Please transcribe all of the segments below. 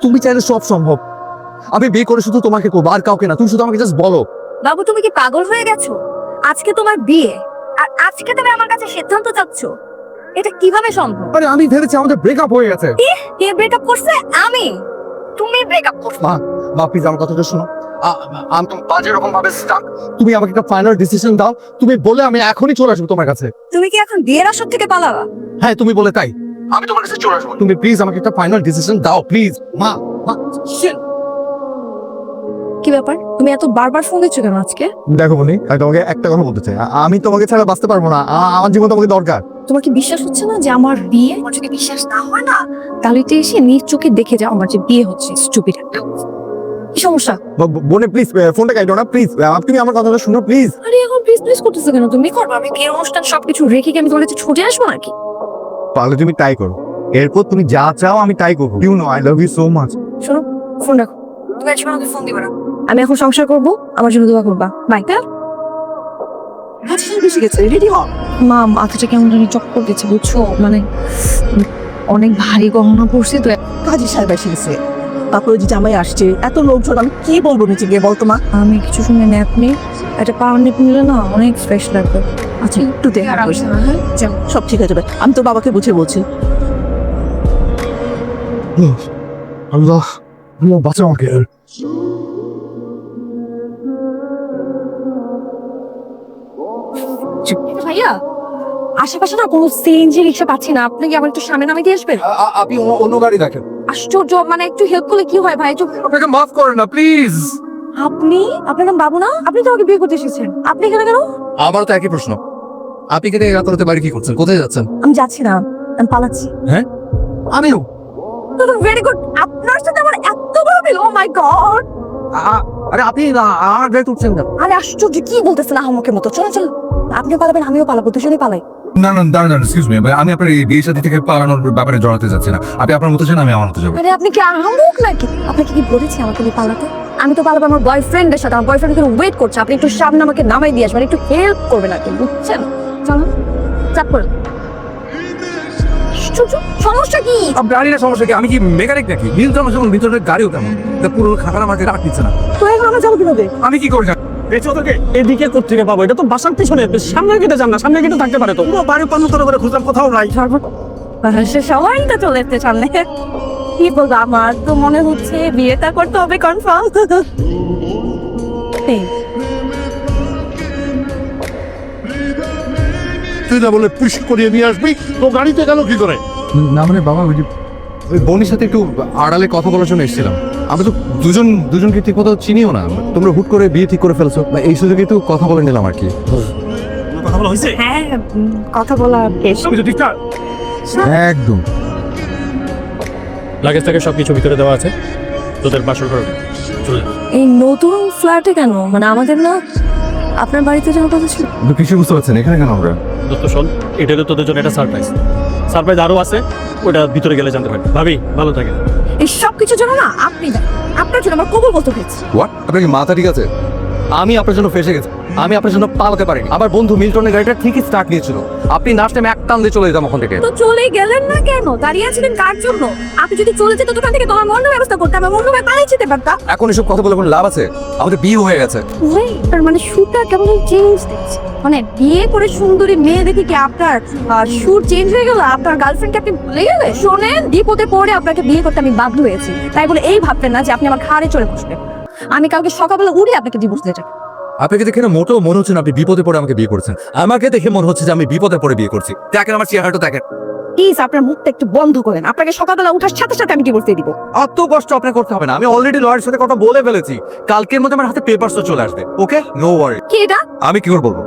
তুমি চাইলে সব সম্ভব। আমি বিয়ে করে শুধু তোমাকে করবো, আর কাউকে না। তুমি শুধু আমাকে জাস্ট বলো। বাবু তুমি কি পাগল হয়ে গেছো? আজকে তোমার বিয়ে, আর আজকে তুমি আমার কাছে সিদ্ধান্ত চাচ্ছ? এটা কিভাবে সম্ভব? আরে আমি ভেবেছি আমাদের ব্রেকআপ হয়ে গেছে। কে ব্রেকআপ করছে? আমি? তুমি ব্রেকআপ করছো? মা, মা প্লিজ আমার কথাটা শোনো। আমি তো বাজে রকম ভাবে স্টাক। তুমি আমাকে একটা ফাইনাল ডিসিশন দাও। তুমি বলে আমি এখনই চলে আসবো তোমার কাছে। তুমি কি এখন বিয়ের আসর থেকে পালাবা? হ্যাঁ, তুমি বলে তাই আমি তোমার কাছে চলে আসবো। তুমি প্লিজ আমাকে একটা ফাইনাল ডিসিশন দাও প্লিজ। মা, মা shit! কি ব্যাপার, তুমি এত বারবার ফোন দিচ্ছ কেন আজকে? দেখো বনি, আমি তোমাকে একটা কথা বলতে চাই। আমি তোমাকে ছাড়া বাঁচতে পারবো না। আমার জীবন তোমাকে দরকার। তোমার কি বিশ্বাস হচ্ছে না যে আমার বিয়ে? আমার যদি বিশ্বাস না হয় না, তাহলে তো এসে নিজ চোখে দেখে যাও আমার যে বিয়ে হচ্ছে। স্টুপিড একটা। কি সমস্যা? বোনে প্লিজ ফোনটা কাটো না প্লিজ। তুমি আমার কথাটা শুনো প্লিজ। আরে এখন প্লিজ প্লিজ করতেছো কেন? তুমি করবে, আমি বিয়ের অনুষ্ঠান সবকিছু রেখে কি আমি তোমার কাছে ছুটে আসবো নাকি? তাহলে তুমি তাই করো। এরপর তুমি যা চাও আমি তাই করবো। You know I love you so much. শোনো, ফোন রাখো। তুমি আজকে আমাকে ফোন দিবে না। আমি এখন সংসার করব, আমার জন্য দোয়া করবা। বাই। বেশি গেছে, রেডি হ। মা, মাথাটা কেমন জানি চক্কর দিচ্ছে বুঝছো, মানে অনেক ভারী গহনা পড়ছে তো। কাজী সাহেব এসে গেছে, তারপরে যে জামাই আসছে, এত লোকজন, আমি কি বলবো নিচে গিয়ে বলতো মা? আমি কিছু শুনে ন্যাপ নেই, একটা পাওয়ার ন্যাপ নিলে না অনেক ফ্রেশ লাগবে। আচ্ছা একটু দেখা হ্যাঁ, যাও, সব ঠিক হয়ে যাবে। আমি তো বাবাকে বুঝে বলছি। আল্লাহ, আল্লাহ বাঁচাও আমাকে। ভাইয়া, আশেপাশে না কোনো সিএনজি রিক্সা পাচ্ছি না, আপনি কি আমার একটু সামনে নামিয়ে দিয়ে আসবেন? আপনি অন্য গাড়ি দেখেন। আশ্চর্য, মানে একটু হেল্প করলে কি হয় ভাই? একটু আপনাকে মাফ করেন না প্লিজ। আপনি, আপনার নাম বাবু না? আপনি তো আমাকে বিয়ে করতে এসেছেন, আপনি এখানে কেন? আমারও তো একই প্রশ্ন। আপনি কেটে রাতে বাড়ি কি করছেন? কোথায় যাচ্ছেন? আমি যাচ্ছি না, আমি পালাচ্ছি। হ্যাঁ, আমিও। ভেরি গুড, আপনার সাথে আমার এত বড় মিল! ও মাই গড! আরে আপনি আমার গাড়ি উঠছেন না। আরে আশ্চর্য, কি বলতেছেন আহমকের মতো? চলো চলো, আপনিও পালাবেন আমিও পালাবো, দুজনেই পালাই। না না দাঁড়ান, এক্সকিউজ মি, আমি আপনার এই বিয়ে শাদী থেকে পালানোর ব্যাপারে জড়াতে যাচ্ছি না। আপনি আপনার মতো চান, আমি আমার মতো যাবো। আরে আপনি কি আহমক নাকি? আপনাকে কি বলেছি আমাকে নিয়ে পালাতে? আমি তো পালাবো আমার বয়ফ্রেন্ডের সাথে, আমার বয়ফ্রেন্ড এখানে ওয়েট করছে। আপনি একটু সামনে আমাকে নামাই দিয়ে আসবেন, একটু হেল্প করবেন আর কি, বুঝছেন? চলো, চাপ করে। আশ্চর্য, সমস্যা কি? গাড়ির সমস্যা কি? আমি কি মেকানিক নাকি? ভিতরে গাড়িও তেমন পুরো খাখানা আমাকে রাখ দিচ্ছে না। তো এখন আমরা যাবো কিভাবে? আমি কি করছি? এদিকে কোথেকে পাবো? এটা তো বাসার পিছনে, সামনে গেটে যান না, সামনে গেটে থাকতে পারে তো। বাড়ির পান্ন করে খুঁজলাম, কোথাও নাই। সে সবাই তো চলে এসছে সামনে। কি বলবো, আমার তো মনে হচ্ছে বিয়েটা করতে হবে কনফার্ম। তুই না বলে পুশ করিয়ে নিয়ে আসবি, তো গাড়িতে গেল কি করে? না মানে বাবা, ওই বোনের সাথে একটু আড়ালে কথা বলার জন্য এসেছিলাম। আমরা তো দুজনকে ঠিক মতো চিনিও না। তোমরা হুট করে বিয়ে ঠিক করে ফেলছো, এই সুযোগে একটু কথা বলে নিলাম আর কি। কথা বলা হয়েছে? হ্যাঁ, কথা বলা বেশ। সবকিছু ঠিকঠাক? একদম। লাগেজ থেকে সবকিছু ভিতরে দেওয়া আছে, তোদের বাসর ঘর চলে যা। এই নতুন ফ্ল্যাটে কেন? মানে আমাদের না আপনার বাড়িতে যাওয়ার কথা ছিল। কিছু বুঝতে পারছেন এখানে কেন আমরা? দোস্ত শোন, এটা তো তোদের জন্য একটা সারপ্রাইজ। সারপ্রাইজ আরো আছে, ওটা ভিতরে গেলে জানতে পারবি। ভাবি ভালো থাকে। এই সব কিছুর জন্য না আপনি না, আপনার জন্য আমার কবুল বলতে হয়েছে। হোয়াট? আপনার কি মাথা ঠিক আছে? আমি আপনার জন্য ফেসে গেছি। আমি আপনার জন্য পালাতে পারিনি। আমার বন্ধু মিল্টনের গাড়িটা ঠিকই স্টার্ট নিয়েছিল। আপনি লাস্ট টাইম এক টান দিয়ে চলে যেতাম ওখান থেকে। তো চলে গেলেন না কেন? দাঁড়িয়ে আছিলেন কার জন্য? আপনি যদি চলে যেত দোকান থেকে, তোমার অন্য ব্যবস্থা করতাম, আমি অন্য পালিয়ে যেতে পারতাম। এখন এসব কথা বলে কোনো লাভ আছে? আমাদের বিয়ে হয়ে গেছে। তার মানে সুরটা কেমন চেঞ্জ দেখছি। মানে বিয়ে করে সুন্দরী মেয়ে দেখে কি আপনার সুর চেঞ্জ হয়ে গেল? আপনার গার্লফ্রেন্ডকে আপনি ভুলে গেলেন? শোনেন, বিপদে পড়ে আপনাকে বিয়ে করতে আমি বাধ্য হয়েছি, তাই বলে এই ভাবতেন না যে আপনি আমার ঘাড়ে চড়ে বসবেন। আমি কালকে সকালবেলা উঠে আপনাকে ডিভোর্স দিয়ে যাবো। আপনাকে দেখে না মোটেও মনে হচ্ছে না আপনি বিপদে পড়ে আমাকে বিয়ে করছেন। আমাকে দেখে মনে হচ্ছে যে আমি বিপদে পড়ে বিয়ে করছি। দেখেন আমার চেহারাটা দেখেন। প্লিজ আপনার মুখটা একটু বন্ধ করেন। আপনাকে সকালবেলা উঠার সাথে সাথে আমি ডিভোর্স দিয়ে দিব। অত কষ্ট আপনার করতে হবে না। আমি অলরেডি লয়ারের সাথে কথা বলে ফেলেছি। কালকের মধ্যে আমার হাতে পেপারসও চলে আসবে। ওকে, নো ওয়ারি। কি এটা? আমি কি করে বলবো?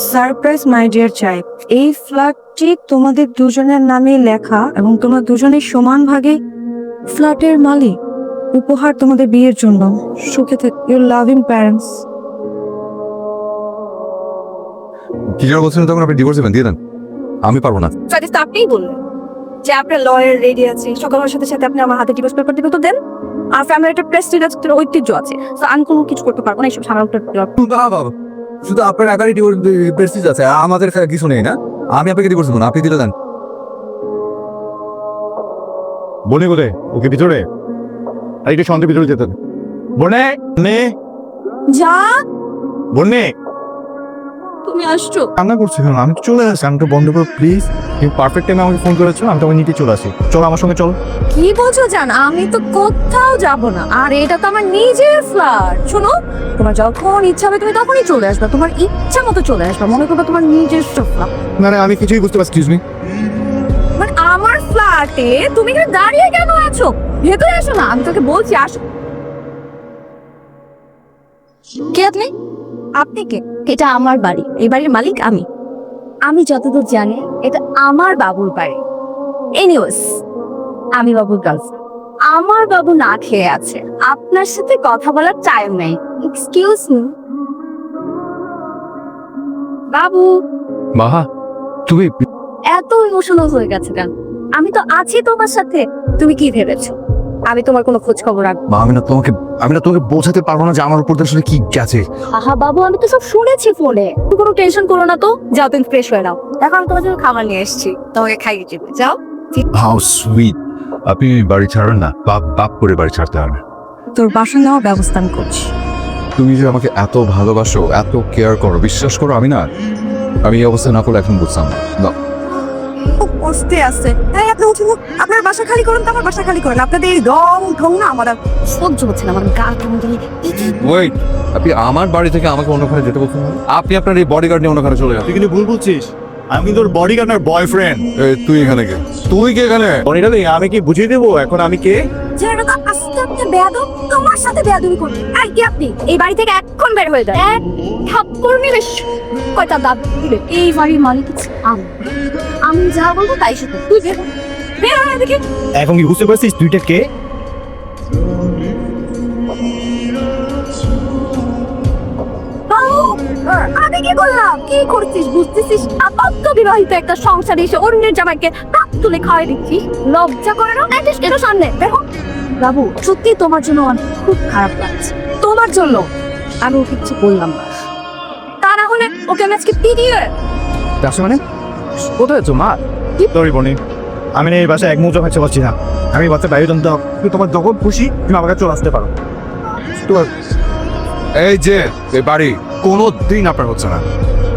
সারপ্রাইজ মাই ডিয়ার চাইল্ড, এই ফ্ল্যাটটি তোমাদের দুজনের নামে লেখা এবং তোমরা দুজনের সমান ভাগে ফ্ল্যাটের মালিক। উপহার তোমাদের বিয়ের জন্য। সুখে থেকো, ইউর লাভিং প্যারেন্টস। কি যেন বলছিলেন তখন? আপনি ডিভোর্স দেবেন? দিয়ে দেন। আমি পারবো না। তো আপনিই বললেন যে আপনার লয়ার রেডি আছে, সকালের সাথে সাথে আপনি আমার হাতে ডিভোর্স পেপার দিবেন, তো দেন। আর ফ্যামিলির একটা প্রেস্টিজ আছে, ঐতিহ্য আছে, তো আমি কোনো কিছু করতে পারবো না। এইসব সাধারণ বাবা, শুধু আপনার একারই ডিভোর্স প্রেস্টিজ আছে, আমাদের কিছু নেই না? আমি আপনাকে ডিভোর্স দেবো না, আপনি দিলে দেন। বনে বলে ওকে ভিতরে। আর এটা সন্ধ্যে ভিতরে যেতে হবে। বনে নে যা বনে তুমি আসছো। কান্না করছি কেন? আমি তো চলে আসি, আমি তো বন্ধ করো প্লিজ। তুমি পারফেক্ট টাইমে আমাকে ফোন করেছো, আমি তোমাকে নিতে চলে আসি। চলো আমার সঙ্গে চলো। কি বলছো জান? আমি তো কোথাও যাব না, আর এটা তো আমার নিজের ফ্ল্যাট। শোনো, তোমার যখন ইচ্ছা হবে তুমি তখনই চলে আসবে, তোমার ইচ্ছা মতো চলে আসবে, মনে করবে তোমার নিজস্ব ফ্ল্যাট। না না, আমি কিছুই বুঝতে পারছি। Excuse me. মানে আমার ফ্ল্যাটে তুমি এখানে দাঁড়িয়ে কেন আছো? ভেতরে আসো না, আমি তোকে বলছি আসো। কে আপনি? আপনি কে? এটা আমার বাড়ি, এই বাড়ির মালিক আমি। আমি যতদূর জানি এটা আমার বাবুর বাড়ি। এনিওয়েজ, আমি বাবুর গার্লফ্রেন্ড। আমার বাবু না খেয়ে আছে, আপনার সাথে কথা বলার টাইম নেই। এক্সকিউজ মি বাবু। মাহা, তুমি এত ইমোশনাল হয়ে গেছে কেন? আমি তো আছি তোমার সাথে। তুমি কি ভেবেছো আমি তোমার কোনো খোঁজ খবর রাখবো? মা, আমি না তোমাকে বোঝাতে পারবো না যে আমার উপর দিয়ে আসলে কি গেছে। আহা বাবু, আমি তো সব শুনেছি ফোনে। তুমি কোনো টেনশন করো না তো। যাও, তুমি ফ্রেশ হয়ে নাও। এখন আমি তোমার জন্য খাবার নিয়ে এসেছি, তোমাকে খাইয়ে দিবে। যাও। How sweet. আপনি বাড়ি ছাড়েন না, বাপ করে বাড়ি ছাড়তে হবে। তোর বাসা নেওয়ার ব্যবস্থা আমি করছি। তুমি যে আমাকে এত ভালোবাসো, এত কেয়ার করো, বিশ্বাস করো আমি এই অবস্থা না করলে এখন বুঝতাম না। বসতে আছে। তাই আপনি উঠুন, আপনার বাসা খালি করুন, তো আমার বাসা খালি করেন। আপনাদের এই রং ঢং না আমার আর সহ্য হচ্ছে না, আমার গা কেমন জানি ওয়েট, আপনি আমার বাড়ি থেকে আমাকে অন্যখানে যেতে বলছেন? আপনি আপনার এই বডিগার্ড নিয়ে অন্যখানে চলে যান। তুই কিন্তু ভুল বলছিস, আমি কিন্তু ওর বডিগার্ড আর বয়ফ্রেন্ড। তুই এখানে কে? তুই কে এখানে? বনিটা আমি কি বুঝিয়ে দেবো এখন আমি কে? যেটা তো আস্তে আস্তে বেয়াদব, তোমার সাথে বেয়াদবি করবে। আর কি আপনি এই বাড়ি থেকে এখন বের হয়ে যান। এক থাপ্পড় মেরে কয়টা দাঁত দিলে। এই বাড়ির মালিক হচ্ছে আমি। আমি যা বলবো তাই শুধু তুই বের হ। বের হয় এদিকে। এখন কি বুঝতে পারছিস তুইটা কে? আমি কি করলাম? কি করছিস বুঝতেছিস? আপাতত বিবাহিত একটা সংসারে এসে অন্যের জামাইকে হাত তুলে খাওয়াই দিচ্ছিস। লজ্জা করে না? একটু কেন সামনে দেখো। বাবু, সত্যি তোমার জন্য আমার খুব খারাপ লাগছে। তোমার জন্য আমি ওকে কিছু বললাম না, তা না হলে ওকে আমি আজকে পিটিয়ে। মানে কোথায় আছো মা? সরি বনি, আমি না এই বাসায় এক মুহূর্ত থাকতে পারছি না। আমি বাচ্চা বাইরে জানতে হবে। তোমার যখন খুশি তুমি আমার কাছে চলে আসতে পারো। এই যে এই বাড়ি কোনোদিন আপনার হচ্ছে না।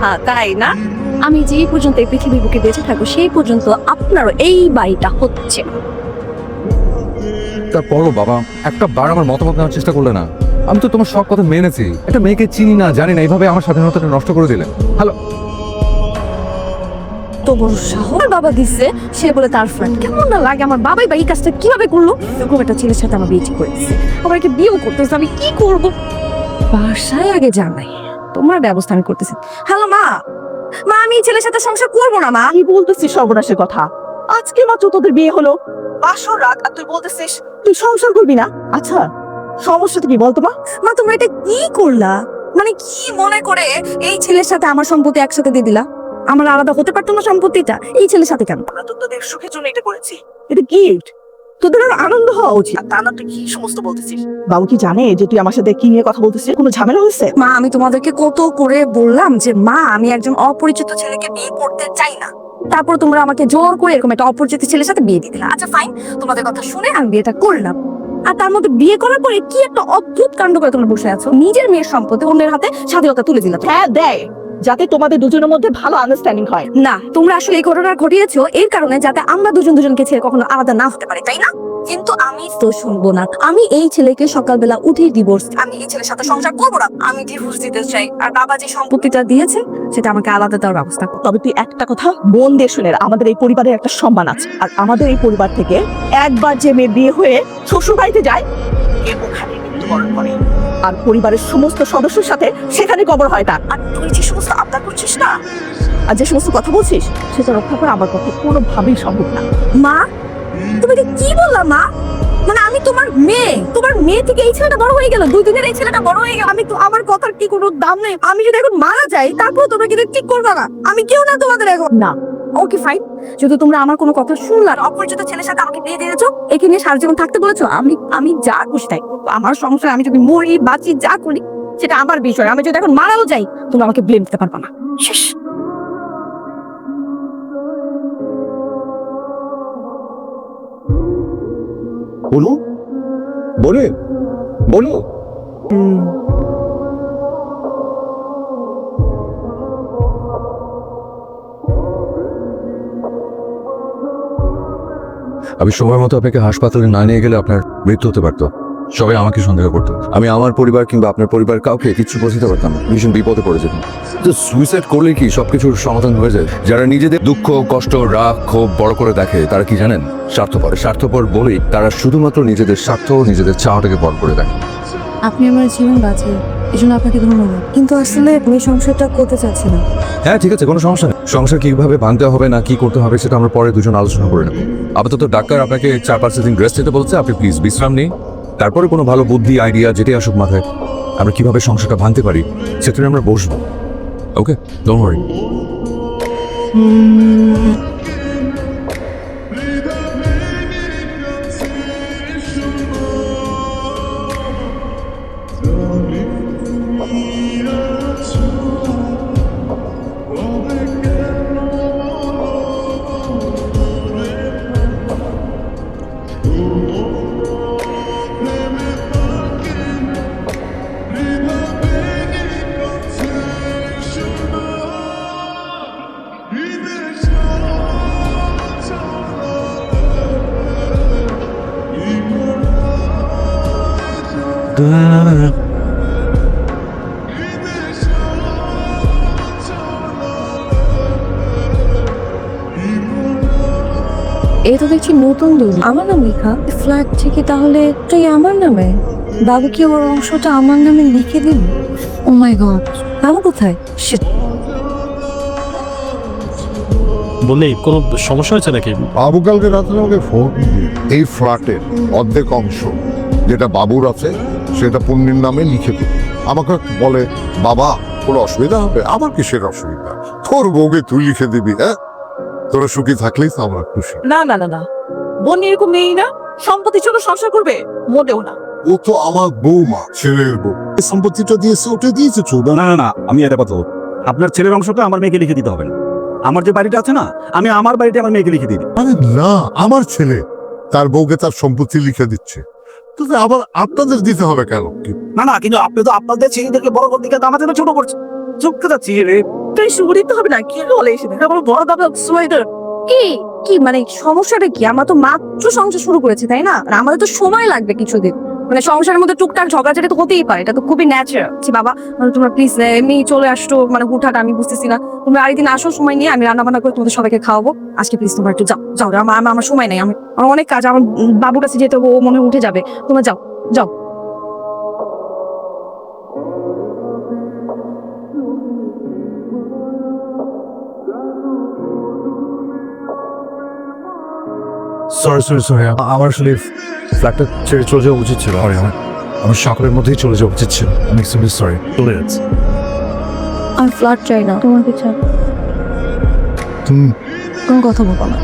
হ্যাঁ, তাই না? আমি যেই পর্যন্ত এই পৃথিবীর বুকে বেঁচে থাকবো সেই পর্যন্ত আপনারও এই বাড়িটা হচ্ছে। তারপরও বাবা, একটা বার আমার মতামত নেওয়ার চেষ্টা করলে না? আমি তো তোমার সব কথা মেনেছি। একটা মেয়েকে চিনি না, জানি না, এইভাবে আমার স্বাধীনতাটা নষ্ট করে দিলে। হ্যালো, তো বড় সাহস বাবা দিচ্ছে, সে বলে তার ফ্রেন্ড। কেমন না লাগে আমার বাবাই বা এই কাজটা কিভাবে করলো? এরকম একটা ছেলের সাথে আমার বিয়ে ঠিক করে দিচ্ছে, আবার একে বিয়েও করতেছে। আমি কি করব? বাসায় আগে জানাই, তোমার ব্যবস্থা আমি করতেছি। হ্যালো মা, মা আমি এই ছেলের সাথে সংসার করবো না মা। আমি বলতেছিস সর্বনাশের কথা। আজকে মাত্র তোদের বিয়ে হলো, আসর রাত, আর তুই বলতেছিস তুই সংসার করবি না। আচ্ছা, সমস্যাটা কি বলতো মা? মা তোমরা এটা কি করলা? মানে কি মনে করে এই ছেলের সাথে আমার সম্পত্তি একসাথে দিয়ে দিলা? আমার আলাদা হতে পারতো না সম্পত্তিটা? এই ছেলের সাথে কেন? আমরা তো তোদের সুখের জন্য এটা করেছি, এটা গিফট। তোদের আর আনন্দ হওয়া উচিত। আর তা না তুই কি সমস্ত বলতেছিস? বাবু কি জানে যে তুই আমার সাথে কি নিয়ে কথা বলতেছিস? কোনো ঝামেলা হয়েছে? মা আমি তোমাদেরকে কত করে বললাম যে মা আমি একজন অপরিচিত ছেলেকে বিয়ে করতে চাই না, তারপর তোমরা আমাকে জোর করে এরকম একটা অপরিচিত ছেলের সাথে বিয়ে দিয়ে দিলা। আচ্ছা ফাইন, তোমাদের কথা শুনে আমি বিয়েটা করলাম। আর তার মধ্যে বিয়ে করার পরে কি একটা অদ্ভুত কাণ্ড করে তোমরা বসে আছো, নিজের মেয়ের সম্পত্তি অন্যের হাতে স্বাধীনতা তুলে দিলা। হ্যাঁ দেয়, যাতে তোমাদের দুজনের মধ্যে ভালো আন্ডারস্ট্যান্ডিং হয়। না, তোমরা আসলে এই ঘটনা ঘটিয়েছো এর কারণে যাতে আমরা দুজনকে ছেড়ে কখনো আলাদা না হতে পারি, তাই না? কিন্তু আমি তো শুনবো না। আমি এই ছেলেকে সকালবেলা উঠেই ডিভোর্স, আমি এই ছেলের সাথে সংসার করবো না, আমি ডিভোর্স দিতে চাই। আর বাবা যে সম্পত্তিটা দিয়েছে সেটা আমাকে আলাদা দেওয়ার ব্যবস্থা করো। তবে তুই একটা কথা মন দিয়ে শুনে, আমাদের এই পরিবারের একটা সম্মান আছে। আর আমাদের এই পরিবার থেকে একবার যে মেয়ে বিয়ে হয়ে শ্বশুর বাড়িতে যায়, এ ওখানে মৃত্যুবরণ করে। আর পরিবারের সমস্ত সদস্যের সাথে সেখানে কবর হয় তার। আর তুই যে সমস্ত আবদার করছিস না, আর যে সমস্ত কথা বলছিস, সেটা রক্ষা করা আমার পক্ষে কোনোভাবেই সম্ভব না। মা তুমি এটা কি বললা মা? মানে আমি তোমার মেয়ে থেকে এই ছেলেটা বড় হয়ে গেল, 2 দিনের এই ছেলেটা বড় হয়ে গেল। আমি তো, আমার কথার কি কোনো দাম নেই? আমি যদি এখন মারা যাই তারপর তোমরা কিন্তু ঠিক করবে না? আমি কেউ না তোমাদের এখন। না, ওকে ফাইন, যদি তোমরা আমার কোনো কথা শুনলা, অপরিচিত ছেলের সাথে আমাকে বিয়ে দিয়েছো, একে নিয়ে সারা জীবন থাকতে বলেছো, আমি যা খুশি তাই করবো। আমার সংসারে আমি যদি মরি বাঁচি যা করি সেটা আমার বিষয়। আমি যদি এখন মারাও যাই তোমরা আমাকে ব্লেম দিতে পারবে না। শেষ। বলু বলি বলো। আমি সময় মতো আপনাকে হাসপাতালে না নিয়ে গেলে আপনার মৃত্যু হতে পারতো। সবাই আমাকে সন্দেহ করতো। আমি আমার পরিবার কিংবা আপনার পরিবার কাউকে কিছু বোঝাতে পারতাম না। ভীষণ বিপদে পড়ে যেতাম। তো সুইসাইড করলে কি সবকিছুর সমাধান হয়ে যায়? যারা নিজেদের দুঃখ কষ্ট রাগ ক্ষোভ বড় করে দেখে তারা কি জানেন? স্বার্থপর। স্বার্থপর বলেই তারা শুধুমাত্র নিজেদের স্বার্থ নিজেদের চাওয়াটাকে বড় করে দেখে। আপনি আমার জীবন বাঁচিয়ে এই জন্য আপনাকে ধন্যবাদ, কিন্তু আসলে আমি সংসারটা করতে চাচ্ছি না। হ্যাঁ ঠিক আছে, কোনো সমস্যা নেই। সংসার কিভাবে ভাঙতে হবে না কি করতে হবে সেটা আমরা পরে দুজন আলোচনা করে নেব। আপাতত ডাক্তার আপনাকে 4-5 দিন রেস্ট নিতে বলছে। আপনি প্লিজ বিশ্রাম নিন। তারপরে কোনো ভালো বুদ্ধি আইডিয়া যেটাই আসুক মাথায়, আমরা কিভাবে সংসারটা ভাঙতে পারি সেটা নিয়ে আমরা বসবো। ওকে, ডোন্ট ওয়ারি। এই তো দেখছি নতুন দলিল আমার নাম লেখা। ফ্ল্যাট থেকে তাহলে এটাই আমার নামে? বাবু কি ওর অংশটা আমার নামে লিখে দিল? ও মাই গড, বাবু কোথায়? Shit. বললি কোনো সমস্যা হয়েছে নাকি? বাবু কালকে রাত্রে আমাকে ফোন দিয়ে এই ফ্ল্যাটের অর্ধেক অংশ যেটা বাবুর আছে সেটা পুণ্যির নামে লিখে দিল। আমাকে বলে, বাবা কোনো অসুবিধা হবে? আমার কিসের অসুবিধা? তোর বউকে তুই লিখে দিবি, হ্যাঁ? তোরা সুখী থাকলেই তো আমরা খুশি। না না না না, বোন এরকম নেই না, সম্পত্তির জন্য সংসার করবে মোটেও না। ও তো আমার বউমা, ছেলের বউ। এই সম্পত্তিটা দিয়েছে, ওটা দিয়েছে চোদা। না না না, আমি এটা কথা বলবো। আপনার ছেলের অংশটা আমার মেয়েকে লিখে দিতে হবে না। আমার যে বাড়িটা আছে না, আমি আমার বাড়িতে আমার মেয়েকে লিখে দিই। আরে না, আমার ছেলে তার বউকে তার সম্পত্তি লিখে দিচ্ছে, তো আবার আপনাদের দিতে হবে কেন? না না, কিন্তু আপনি তো আপনাদের ছেলেদেরকে বড় করতে গিয়ে আমাদের ছোট করছে। চুপকে যাচ্ছি রে। তাই শুরু দিতে হবে না, কি বলে এসে বড় দাদা সোয়েটার। কি কি মানে সমস্যাটা কি? আমরা তো মাত্র সংসার শুরু করেছি, তাই না? আর আমাদের তো সময় লাগবে কিছুদিন। মানে সংসারের মধ্যে টুকটাক ঝগড়াঝাটি তো হতেই পারে, এটা তো খুবই ন্যাচারাল। বাবা তোমরা প্লিজ এমনি চলে আসতো, মানে হুটহাট আমি বুঝতেছি না। তোমরা আরেকদিন আসো, সময় নিয়ে আমি রান্না বান্না করে তোমাদের সবাইকে খাওয়াবো। আজকে প্লিজ তোমরা একটু যাও যাও, আমার সময় নেই। আমার অনেক কাজ, আমার বাবুর কাছে যেতে হবে, ও মনে হয় উঠে যাবে। তোমরা যাও যাও। সরি আমার আসলে ফ্ল্যাটটা ছেড়ে চলে যাওয়া উচিত ছিল। আমার সকালের মধ্যেই চলে যাওয়া উচিত ছিল। আমি এক্সট্রিমলি সরি। চলে যাচ্ছে। আমি ফ্ল্যাট চাই না, তোমাকে চাই। তুমি কোনো কথা বলবো না।